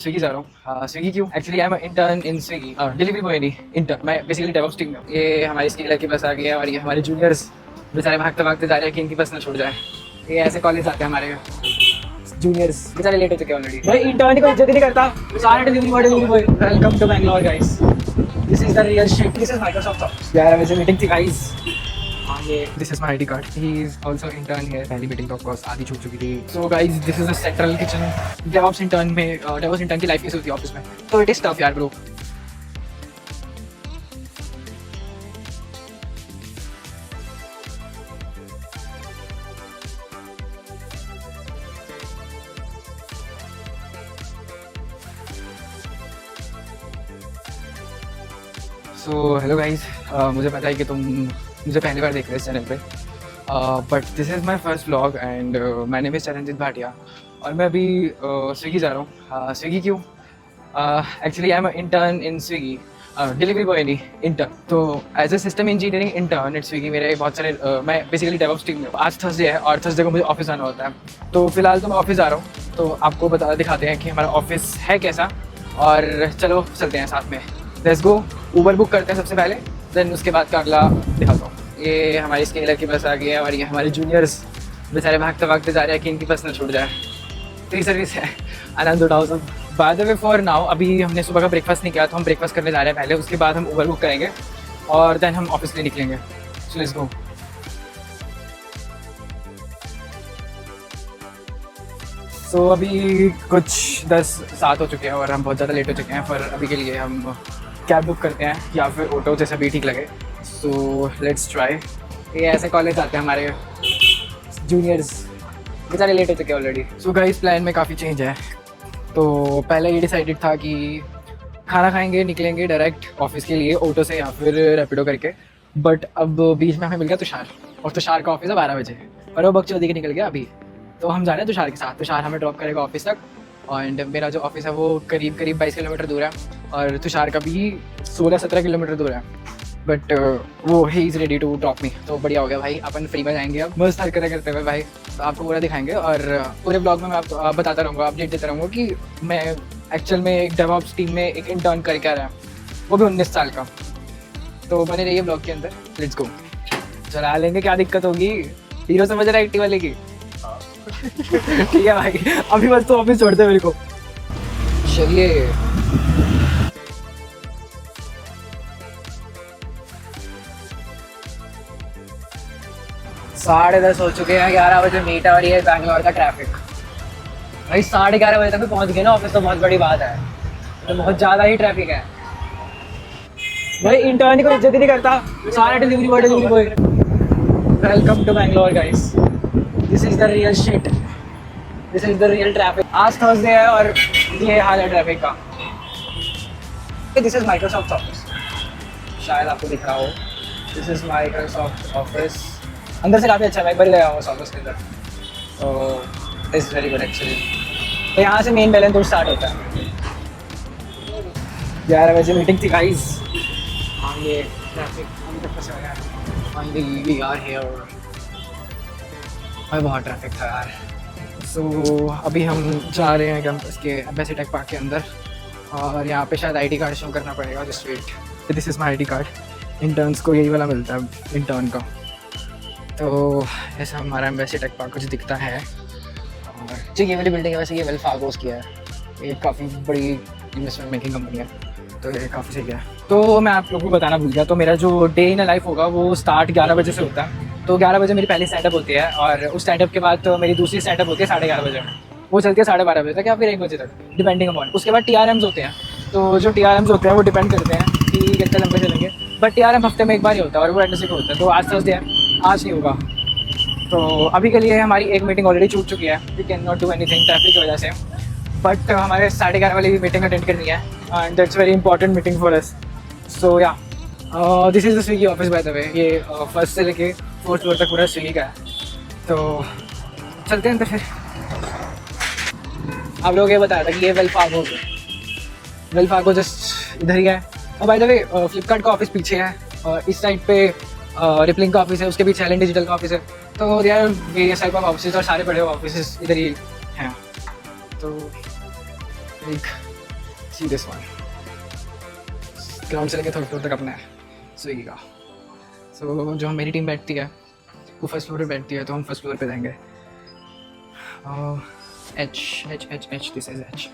Swiggy जा रहा हूँ। स्विगी क्यों? Actually I am intern in Swiggy, delivery boy नहीं इंटर्न। मैं बेसिकली डेवऑप्स टीम में हूँ। ये हमारी स्किलर की बस आ गई है और ये हमारे जूनियर्स बेचारे भागते भागते जा रहे हैं कि इनकी बस ना छूट जाए। ये ऐसे कॉलेज आते हैं हमारे जूनियर्स, बेचारे लेट हो चुके हैं ऑलरेडी। भाई इंटर्न को इज्जत ही नहीं करता, सारे delivery boy. Welcome to Bangalore guys, this is the real shit, this is Microsoft office. यार वैसे मीटिंग थी गाइस। ये this is my ID card, he is also intern here. पहली मीटिंग तो ऑफ कोर्स आधी छूट चुकी थी। So guys this is the central kitchen. DevOps intern में डेवऑप्स इंटर्न की लाइफ कैसी होती है ऑफिस में, तो इट इज टफ यार ब्रो। सो हेलो गाइस, मुझे पता है कि तुम मुझे पहली बार देख रहे हो इस चैनल पे, but this is my first vlog and my name is Charanjit Bhatia और मैं अभी स्विगी जा रहा हूँ। स्विगी क्यों? Actually I am intern in Swiggy, delivery boy नहीं इंटर्न। तो as a system engineering intern at Swiggy मेरे बहुत सारे मैं बेसिकली डेवऑप्स टीम में हूँ। आज थर्सडे है और थर्सडे को मुझे ऑफिस आना होता है, तो फिलहाल तो मैं ऑफिस जा रहा हूँ। तो आपको दिखाते हैं कि हमारा ऑफिस है कैसा, और चलो चलते हैं साथ में। Let's go. ऊबर बुक करते हैं सबसे पहले, देन उसके बाद का अगला दिखाता हूँ। ये हमारी स्केलर की बस आ गई है और ये हमारे जूनियर्स बेचारे भागते भागते जा रहे हैं कि इनकी बस ना छूट जाए। फ्री सर्विस है, आनंद उठाओ सब। Bye the way for now अभी हमने सुबह का ब्रेकफास्ट नहीं किया, तो हम ब्रेकफास्ट करने जा रहे हैं पहले, उसके बाद हम ऊबर बुक करेंगे और देन हम ऑफिस के लिए निकलेंगे। सो लेट्स गो। सो अभी कुछ 10-7 हो चुके हैं और हम बहुत ज़्यादा लेट हो चुके हैं। पर अभी के लिए हम कैब बुक करते हैं या फिर ऑटो, जैसा भी ठीक लगे। So let's try. ये ऐसे कॉलेज आते हैं हमारे जूनियर्स, बेचारे लेट हो चुके हैं ऑलरेडी। सो गाइस प्लान में काफ़ी चेंज है। तो पहले ये डिसाइडेड था कि खाना खाएंगे, निकलेंगे डायरेक्ट ऑफिस के लिए ऑटो से या फिर रैपिडो करके, बट अब बीच में हमें मिल गया तुषार, और तुषार का ऑफिस है 12 बजे और वो बकचोदी के निकल गया अभी। तो हम जा रहे हैं तुषार के साथ। तुषार हमें ड्रॉप करेगा ऑफिस तक, एंड मेरा जो ऑफिस है वो करीब 22 किलोमीटर दूर है और तुषार का भी 16-17 किलोमीटर दूर है। बट वो he is ready to drop me. तो बढ़िया हो गया भाई, अपन फ्री में जाएंगे अब मस्त हरकतें करते हुए भाई। तो आपको पूरा दिखाएंगे और पूरे ब्लॉग में मैं आपको बताता रहूँगा, अपडेट देता रहूँगा कि मैं एक्चुअल में एक डेवऑप्स टीम में एक इंटर्न करके आ रहा है, वो भी 19 साल का। तो बने रहिए ब्लॉग के अंदर, लेट्स गो। चला लेंगे, क्या दिक्कत होगी, हीरो समझ रहा है एक्टिवा लेगी। ठीक है भाई, अभी बस तो ऑफिस छोड़ते मेरे को। चलिए। साढ़े 10 हो चुके हैं, 11 बजे मीट है और ये बैंगलोर का ट्रैफिक। भाई 11:30 बजे तक भी पहुंच गए ना ऑफिस, तो बहुत बड़ी बात है। तो बहुत ज़्यादा ही ट्रैफिक है भाई। इंटर्न को इज्जत ही नहीं करता, सारे delivery boy. Welcome to Bangalore guys, this is the real shit, this is the real traffic. आज थर्सडे है और ये हाल है ट्रैफिक का। दिस इज माइक्रोसॉफ्ट ऑफिस, शायद आपको दिख रहा हो। This is Microsoft office. अंदर से काफ़ी अच्छा है, एक बार गया हूँ उस ऑफिस के अंदर, तो इट्स वेरी गुड एक्चुअली। तो यहाँ से मेन बैलेंस स्टार्ट होता है। 11 बजे मीटिंग थी गाइस। हाँ ये ट्रैफिक अभी तक फंसा गया। Finally we are here. भाई बहुत ट्रैफिक था यार। सो अभी हम जा रहे हैं कैंपस के एम्बेसी टेक पार्क के अंदर, और यहाँ पे शायद आईडी कार्ड शो करना पड़ेगा। Just wait, this is my ID card. Interns को यही वाला मिलता है इंटर्न का। तो ऐसा हमारा एम्बेसी टेक पार्क कुछ दिखता है। और जो ये वाली बिल्डिंग है वैसे ये वेल्स फार्गोस की है, ये काफ़ी बड़ी इन्वेस्टमेंट मेकिंग कंपनी है, तो ये काफ़ी सही है। तो मैं आप लोगों को बताना भूल गया, तो मेरा जो डे इन लाइफ होगा वो स्टार्ट 11 बजे से होता है। तो 11 बजे मेरी पहली स्टैंडअप होती है और उस स्टैंडअप के बाद तो मेरी दूसरी स्टैंडअप होती है 11:30 बजे। वो चलती है 12:30 बजे तक या फिर 1 बजे तक, डिपेंडिंग अपॉन। उसके बाद TRMs होते हैं, तो जो TRMs होते हैं वो डिपेंड करते हैं कि कितने लंबे चलेंगे। बट TRM हफ्ते में एक बार ही होता है और वो वेडनेसडे को होता है। तो आज थर्सडे है, आज नहीं होगा। तो अभी के लिए हमारी एक मीटिंग ऑलरेडी छूट चुकी है, we can not do anything traffic की वजह से। बट हमारे 11:30 वाली मीटिंग अटेंड करनी है and that's very important meeting for us. So yeah this is the Swiggy office by the way. ये फर्स्ट से लेके 4th फ्लोर तक पूरा स्विगी का है। तो चलते हैं तो फिर। आप लोग ये बताया था कि ये वेल फार्गो जस्ट इधर ही है। और बाय द वे फ्लिपकार्ट का ऑफिस पीछे है, और इस साइड पे रिपलिंग का ऑफिस है, उसके पीछे एलन डिजिटल का ऑफिस है। तो यार वेरियस टाइप ऑफ ऑफिस और सारे बड़े ऑफिस इधर ही हैं। तो एक सी दिस वन, ग्राउंड से लेकर थर्ड फ्लोर तक अपना है स्विगी का। सो जो मेरी टीम बैठती है वो फर्स्ट फ्लोर पे बैठती है, तो हम फर्स्ट फ्लोर पे जाएंगे। H H H H, this is H,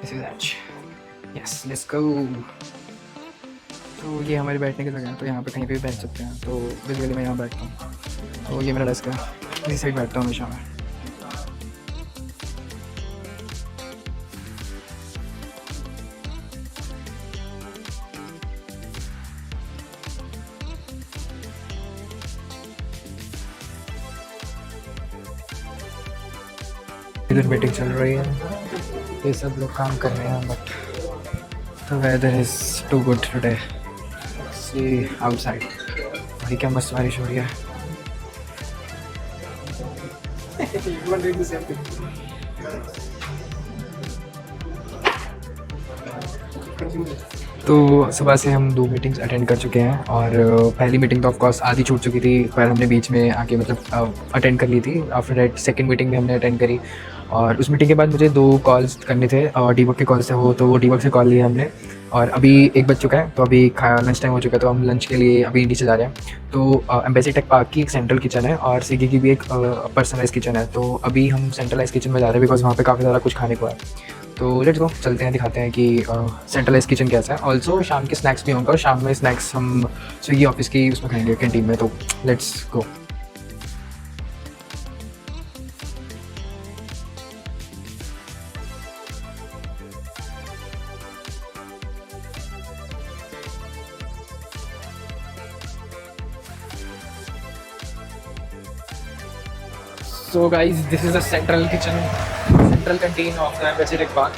this is H, yes let's go. तो ये हमारे बैठने की जगह है, तो यहाँ पे कहीं पे भी बैठ सकते हैं। तो बेसिकली मैं यहाँ बैठता हूँ, तो ये मेरा डेस्क है, इसी साइड बैठता हूँ हमेशा मैं। इधर मीटिंग चल रही है, ये सब लोग काम कर रहे हैं, but the weather is too good today. See outside, भाई क्या मस्त बारिश हो रही है। तो सुबह से हम 2 मीटिंग्स अटेंड कर चुके हैं, और पहली मीटिंग तो ऑफ कोर्स आधी छूट चुकी थी, पर हमने बीच में आके मतलब अटेंड कर ली थी। आफ्टर दैट सेकंड मीटिंग भी हमने अटेंड करी, और उस मीटिंग के बाद मुझे 2 कॉल्स करने थे, और डीवर्क के कॉल से हो, तो वो डीवर्क से कॉल लिए हमने। और अभी 1 बज चुका है, तो अभी लंच टाइम हो चुका है, तो हम लंच के लिए अभी नीचे जा रहे हैं। तो एम्बेसी टेक पार्क की एक सेंट्रल किचन है, और स्विगी की भी एक पर्सनलाइज किचन है। तो अभी हम सेंट्रलाइज किचन में जा रहे हैं, बिकॉज वहाँ पे काफ़ी सारा कुछ खाने को है। तो लेट्स गो, चलते हैं, दिखाते हैं कि सेंट्रलाइज किचन कैसा है। ऑल्सो शाम के स्नैक्स भी होंगे, और शाम में स्नैक्स हम स्विगी ऑफिस की उसमें खाएंगे कैंटीन में। तो let's go. So guys, this is a central kitchen, central canteen of the Embassy Tech Park.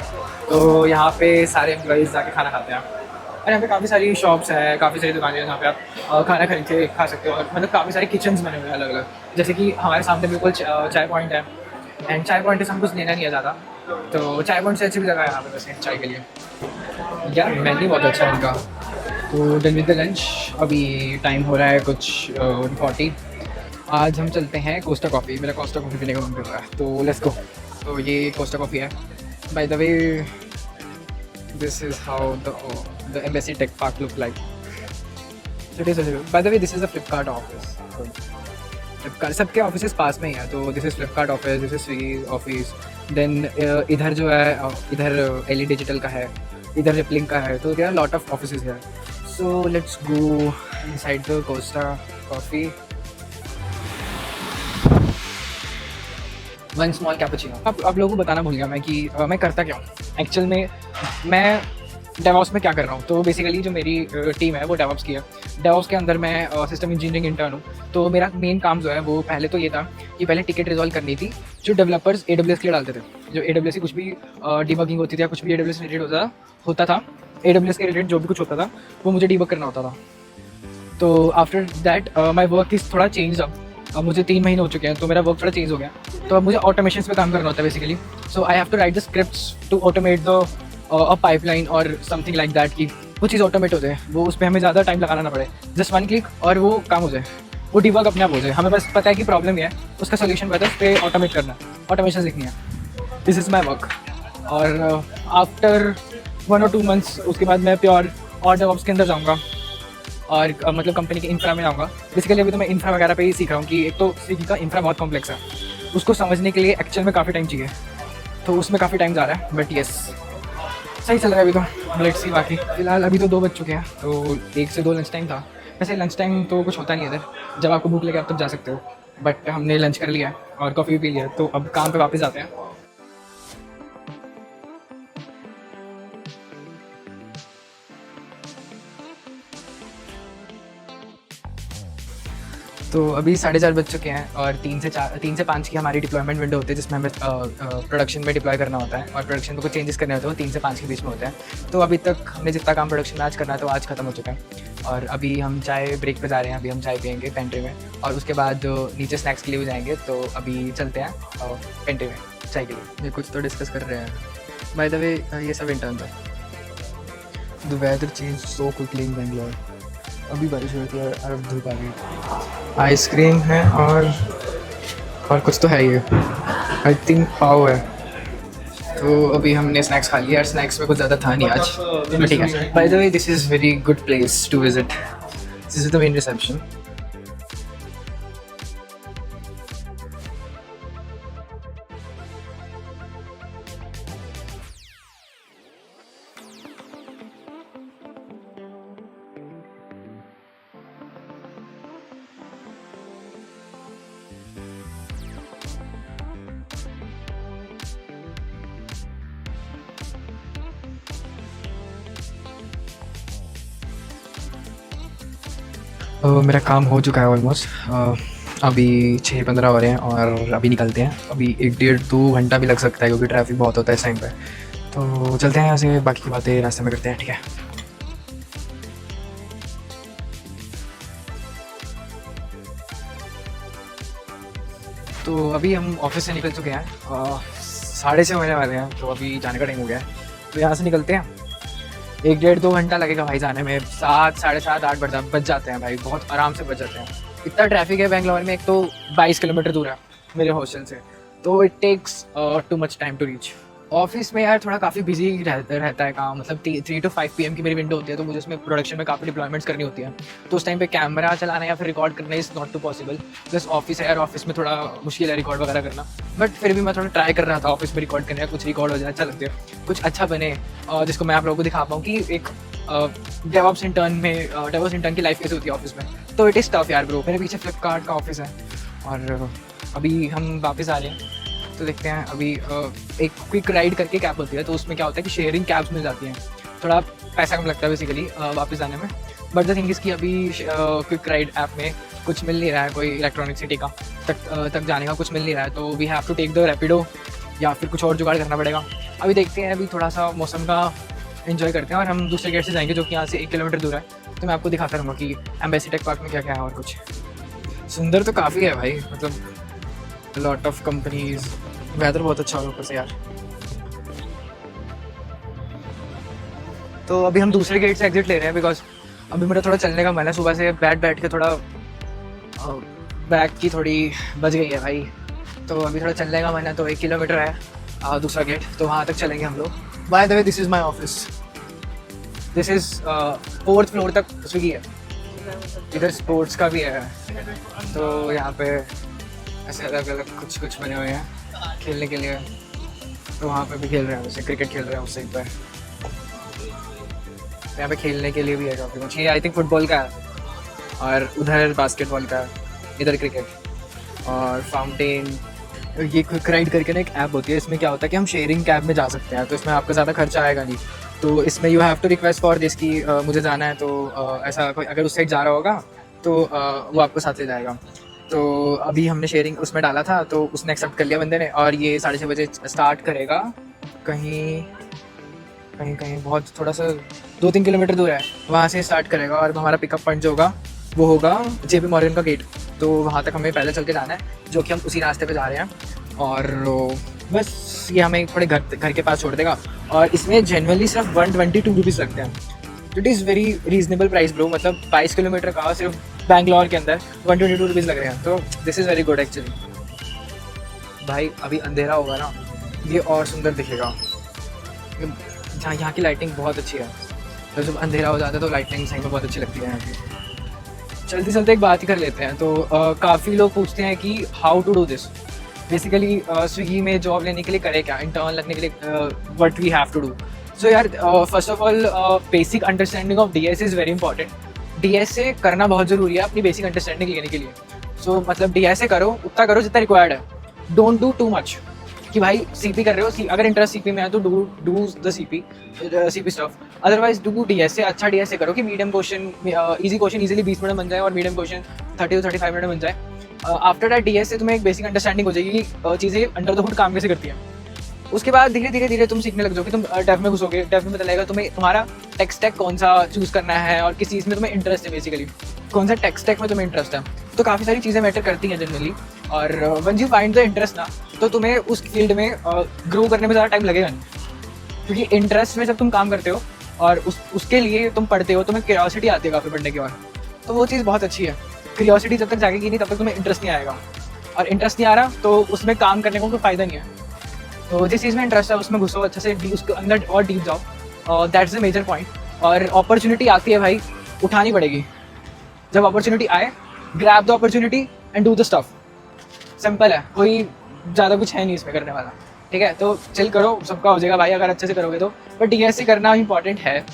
तो यहाँ पे सारे एम्प्लॉइज़ जाके खाना खाते हैं, और यहाँ पे काफ़ी सारी शॉप्स है, काफ़ी सारी दुकानें हैं जहाँ पे आप खाना खरीद के खा सकते हो। और मतलब काफ़ी सारे किचन्स बने हुए हैं अलग अलग, जैसे कि हमारे सामने बिल्कुल चाय पॉइंट है, एंड चाय पॉइंट से हम कुछ लेना नहीं है ज़्यादा, तो चाय पॉइंट से अच्छी भी जगह है यहाँ पे वैसे चाय के लिए। यार मेन्यू बहुत अच्छा है इनका। तो डन विद द लंच, अभी टाइम हो रहा है कुछ 40। आज हम चलते हैं कोस्टा कॉफ़ी, मेरा कोस्टा कॉफ़ी पीने का मन कर रहा है, तो लेट्स गो। तो ये कोस्टा कॉफ़ी है, by the way this is how the Embassy Tech Park look like. By the way this is the Flipkart office. Flipkart सबके ऑफिस पास में ही है, तो this is Flipkart office, this is Swiggy office. Then इधर जो है, इधर एली डिजिटल का है, इधर रिपलिंग का है, तो there are lot of offices है। So let's go inside the Costa coffee. One small cappuccino. अब लोगों को बताना भूल गया मैं कि मैं करता क्या हूँ एक्चुअल में। मैं डेवॉप्स में क्या कर रहा हूँ, तो बेसिकली जो मेरी टीम है वो डेवॉप्स की है। डेवॉप्स के अंदर मैं सिस्टम इंजीनियरिंग इंटर्न हूँ। तो मेरा मेन काम जो है वो पहले तो ये था कि पहले टिकट रिजॉल्व करनी थी जो डेवलपर्स AWS के लिए डालते थे। जो AWS की कुछ भी डिबगिंग होती थी या कुछ भी AWS रिलेटेड होता था, AWS के रिलेटेड जो भी कुछ होता था वो मुझे डिबग करना होता था। तो after that my work is थोड़ा चेंज। अब मुझे 3 महीने हो चुके हैं, तो मेरा वर्क थोड़ा चेंज हो गया, तो अब मुझे ऑटोमेशन पे काम करना होता है basically. So I have to write the scripts to automate the uh pipeline और समथिंग लाइक दैट, कि वो चीज़ ऑटोमेट हो जाए, वो उस पर हमें ज़्यादा टाइम लगाना ना पड़े, जस्ट 1 क्लिक और वो काम हो जाए, वो डिबग अपने आप हो जाए। हमें बस पता है कि प्रॉब्लम है, उसका सोल्यूशन पता है, उस पर ऑटोमेट करना है, ऑटोमेशन लिखनी है। This is my work. और आफ्टर 1 or 2 months उसके बाद मैं प्योर और डेवऑप्स के अंदर जाऊँगा, और मतलब कंपनी के इंफ्रा में आऊँगा। बेसिकली अभी तो मैं इंफ्रा वगैरह पे ही सीख रहा हूँ, कि एक तो स्विगी का इंफ्रा बहुत कॉम्प्लेक्स है, उसको समझने के लिए एक्चुअल में काफ़ी टाइम चाहिए, तो उसमें काफ़ी टाइम जा रहा है, बट येस सही चल रहा है अभी तो। Let's see. बाकी फिलहाल अभी तो 2 बज चुके हैं, तो 1 से 2 लंच टाइम था। वैसे लंच टाइम तो कुछ होता नहीं है इधर, जब आपको भूख लगे आप तब जा सकते हो, बट हमने लंच कर लिया है और कॉफ़ी भी पी लिया है, तो अब काम पर वापस आते हैं। तो अभी 4:30 बज चुके हैं, और 3 से 5 की हमारी डिप्लॉयमेंट विंडो होती है, जिसमें हमें प्रोडक्शन में डिप्लॉय करना होता है, और प्रोडक्शन में कुछ चेंजेस करने होते हैं, वो 3 से 5 के बीच में होते हैं। तो अभी तक हमने जितना काम प्रोडक्शन में आज करना है, तो आज ख़त्म हो चुका है, और अभी हम चाय ब्रेक पे जा रहे हैं। अभी हम चाय पियेंगे पेंट्री में, और उसके बाद नीचे स्नैक्स के लिए भी जाएंगे। तो अभी चलते हैं पेंट्री में चाय के लिए। ये कुछ तो डिस्कस कर रहे हैं। बाय द वे ये सब इंटर्न था। The weather change so quickly in Bangalore. अभी बारिश होती है और धूप आ गई। आइसक्रीम है और कुछ तो है, ये आई थिंक पाव है। तो अभी हमने स्नैक्स खा लिया, स्नैक्स में कुछ ज़्यादा था नहीं आज, but ठीक है। By the way this is very good place to visit, this is the main reception. मेरा काम हो चुका है ऑलमोस्ट, अभी 6:15 हो रहे हैं और अभी निकलते हैं। अभी 1-1.5-2 घंटा भी लग सकता है क्योंकि ट्रैफिक बहुत होता है इस टाइम पे। तो चलते हैं यहाँ से, बाकी की बातें रास्ते में करते हैं, ठीक है। तो अभी हम ऑफिस से निकल चुके हैं, 6:30 होने वाले हैं, तो अभी जाने का टाइम हो गया है। तो यहाँ से निकलते हैं, 1-1.5-2 घंटा लगेगा भाई जाने में। 7, 7:30, 8 बज जाते हैं भाई, बहुत आराम से बच जाते हैं। इतना ट्रैफिक है बैंगलोर में, एक तो 22 किलोमीटर दूर है मेरे हॉस्टल से, तो it takes too much time to reach. Office में यार थोड़ा काफ़ी बिजी रहता है काम, मतलब 3 to 5 PM की मेरी विंडो होती है, तो मुझे उसमें प्रोडक्शन में काफ़ी डिप्लॉयमेंट्स करनी होती है। तो उस टाइम पे कैमरा चलाना या फिर रिकॉर्ड करना is not too possible. Plus office है यार, ऑफिस में थोड़ा मुश्किल है रिकॉर्ड वगैरह करना, बट फिर भी मैं थोड़ा ट्राई कर रहा था ऑफिस में रिकॉर्ड करने का, कुछ रिकॉर्ड हो जाए, अच्छा लगता है, कुछ अच्छा बने जिसको मैं आप लोगों को दिखा पाऊँ कि एक डेवऑप्स इंटर्न की लाइफ कैसे होती है ऑफिस में। तो इट इज़ टफ यार ब्रो। मेरे पीछे फ्लिपकार्ट का ऑफिस है और अभी हम वापस आ रहे हैं, तो देखते हैं। अभी एक क्विक राइड करके कैब होती है, तो उसमें क्या होता है कि शेयरिंग कैब्स मिल जाती हैं, थोड़ा पैसा कम लगता है बेसिकली वापस आने में। बट द थिंग इज़ कि अभी क्विक राइड ऐप में कुछ मिल नहीं रहा है, कोई इलेक्ट्रॉनिक सिटी का तक जाने का कुछ मिल नहीं रहा है, तो we have to take the Rapido या फिर कुछ और जुगाड़ करना पड़ेगा। अभी देखते हैं, अभी थोड़ा सा मौसम का एंजॉय करते हैं और हम दूसरे गेट से जाएंगे जो कि यहाँ से 1 किलोमीटर दूर है। तो मैं आपको दिखाता रहूँगा कि एम्बेसी टेक पार्क में क्या क्या है और कुछ। सुंदर तो काफ़ी है भाई, मतलब लॉट ऑफ कंपनीज, वेदर बहुत अच्छा है ऊपर से यार। तो अभी हम दूसरे गेट से एग्जिट ले रहे हैं बिकॉज अभी मेरा थोड़ा चलने का मन है, सुबह से बैठ के थोड़ा बैक की थोड़ी बच गई है भाई, तो अभी थोड़ा चलने का मन है। तो 1 किलोमीटर है दूसरा गेट, तो वहाँ तक चलेंगे हम लोग। Bye the way this is my office, this is 4th floor तक स्विगी है, इधर स्पोर्ट्स का भी है, तो यहाँ पे ऐसे अलग अलग कुछ बने हुए हैं खेलने के लिए। तो वहाँ पे भी खेल रहे हैं, जैसे क्रिकेट खेल रहे हैं उस साइड पर, यहाँ पे खेलने के लिए भी है काफ़ी कुछ। ये आई थिंक फुटबॉल का है और उधर बास्केटबॉल का है, इधर क्रिकेट और फाउंटेन। ये क्विक राइड करके ना एक ऐप होती है, इसमें क्या होता है कि हम शेयरिंग कैब में जा सकते हैं, तो इसमें आपका ज़्यादा खर्चा आएगा नहीं। तो इसमें you have to request for this कि मुझे जाना है, तो ऐसा कोई अगर उस साइड जा रहा होगा तो वो आपको साथ ले जाएगा। तो अभी हमने शेयरिंग उसमें डाला था, तो उसने एक्सेप्ट कर लिया बंदे ने, और ये 6:30 बजे स्टार्ट करेगा। कहीं बहुत थोड़ा सा 2-3 किलोमीटर दूर है, वहाँ से स्टार्ट करेगा और हमारा पिकअप पॉइंट जो होगा वो होगा JP मॉर्गन का गेट। तो वहाँ तक हमें पैदल चल के जाना है, जो कि हम उसी रास्ते पे जा रहे हैं। और बस ये हमें थोड़े घर के पास छोड़ देगा, और इसमें जनरली सिर्फ 122 रुपीज़ लगते हैं। It is very reasonable price bro, मतलब 22 किलोमीटर का सिर्फ बैंगलोर के अंदर 122 रुपीज़ लग रहे हैं, तो this is very good actually. भाई अभी अंधेरा होगा ना, ये और सुंदर दिखेगा। यहाँ की लाइटिंग बहुत अच्छी है, तो जब अंधेरा हो जाता है तो लाइटिंग सही में बहुत अच्छी लगती है यहाँ की। चलते एक बात ही कर लेते हैं। तो काफ़ी लोग पूछते हैं कि how to do this. Basically Swiggy में जॉब लेने के लिए करें क्या, इंटर्न लगने के लिए what we have to do. So यार first of all basic understanding of DSA is very important. DSA करना बहुत ज़रूरी है अपनी बेसिक अंडरस्टैंडिंग लेने के लिए। सो मतलब DSA करो, उतना करो जितना रिक्वायर्ड है, डोंट डू टू मच कि भाई CP कर रहे हो, अगर इंटरेस्ट CP में है तो do the CP stuff, otherwise do DSA। अच्छा DSA करो कि medium question, easy question easily 20 minute बन जाए और मीडियम क्वेश्चन 30 to 35 मिनट बन जाए। आफ्टर दैट DSA तुम्हें एक बेसिक अंडरस्टैंडिंग हो जाएगी कि चीज़ें अंडर द हुड काम कैसे करती हैं। उसके बाद धीरे धीरे तुम सीखने लग जाओगे, तुम डेव में घुसोगे, डेव में पता लगेगा तुम्हें तुम्हारा टेक स्टैक कौन सा चूज़ करना है और किस चीज़ में तुम्हें इंटरेस्ट है, बेसिकली कौन सा टेक स्टैक में तुम्हें इंटरेस्ट है। तो काफ़ी सारी चीज़ें मैटर करती हैं जनरली, और one you find the interest ना, तो तुम्हें उस फील्ड में ग्रो करने में ज़्यादा टाइम लगेगा नहीं, क्योंकि इंटरेस्ट में जब तुम काम करते हो और उसके लिए तुम पढ़ते हो, तुम्हें क्यूरियोसिटी आती है काफ़ी पढ़ने के बाद, तो वो चीज़ बहुत अच्छी है। क्यूरियोसिटी जब तक जागेगी नहीं तब तक तुम्हें इंटरेस्ट नहीं आएगा, और इंटरेस्ट नहीं आ रहा तो उसमें काम करने को कोई फ़ायदा नहीं है। तो जिस चीज़ में इंटरेस्ट है उसमें घुसो, अच्छे से उसके अंदर और डीप जाओ, दैट्स द मेजर पॉइंट। और अपॉर्चुनिटी आती है भाई, उठानी पड़ेगी। जब अपॉर्चुनिटी आए, grab the opportunity and do the stuff. Simple है, कोई ज़्यादा कुछ है नहीं इसमें करने वाला, ठीक है। तो चिल करो, सबका हो जाएगा भाई अगर अच्छे से करोगे तो। बट डीएससी करना इंपॉर्टेंट है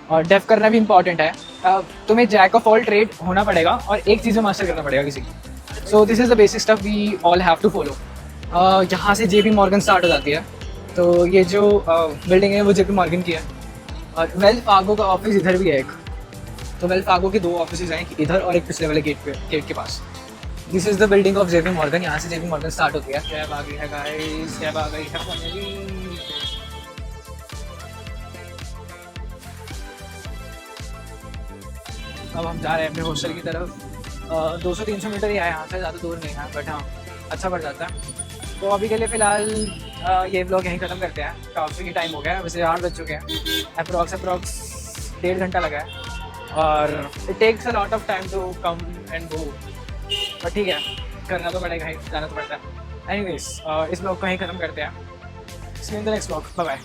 और डेफ करना भी इंपॉर्टेंट है। तुम्हें जैक ऑफ ऑल ट्रेड होना पड़ेगा और एक चीज़ में मास्टर करना पड़ेगा किसी की। So this is the basic stuff we all have to follow. यहाँ से JP मॉर्गन स्टार्ट हो जाती है। तो ये जो बिल्डिंग है वो JP मॉर्गन की है और वेल्स फार्गो का ऑफिस इधर भी है एक। तो वेल्स फार्गो के 2 ऑफिस हैं, इधर और एक पिछले वाले गेट के पास। This is the building of JP Morgan. यहाँ से JP मॉर्गन स्टार्ट होती है। कैब आ गई है गाइस, कैब आ गई है फाइनली। अब हम जा रहे हैं अपने हॉस्टल की तरफ। 200-300 मीटर ही है यहाँ से, ज़्यादा दूर नहीं है, बट हाँ अच्छा पड़ जाता है। तो अभी के लिए फ़िलहाल ये ब्लॉग यहीं ख़त्म करते हैं। काफ़ी टाइम हो गया है, वैसे 8 बज चुके हैं। अप्रॉक्स 1.5 घंटा लगा है और it takes a lot of time to come and go, but ठीक है, करना तो पड़ेगा ही, जाना तो पड़ता है। एनीवेज, इस ब्लॉग को यहीं ख़त्म करते हैं। See you in the next blog, bye bye.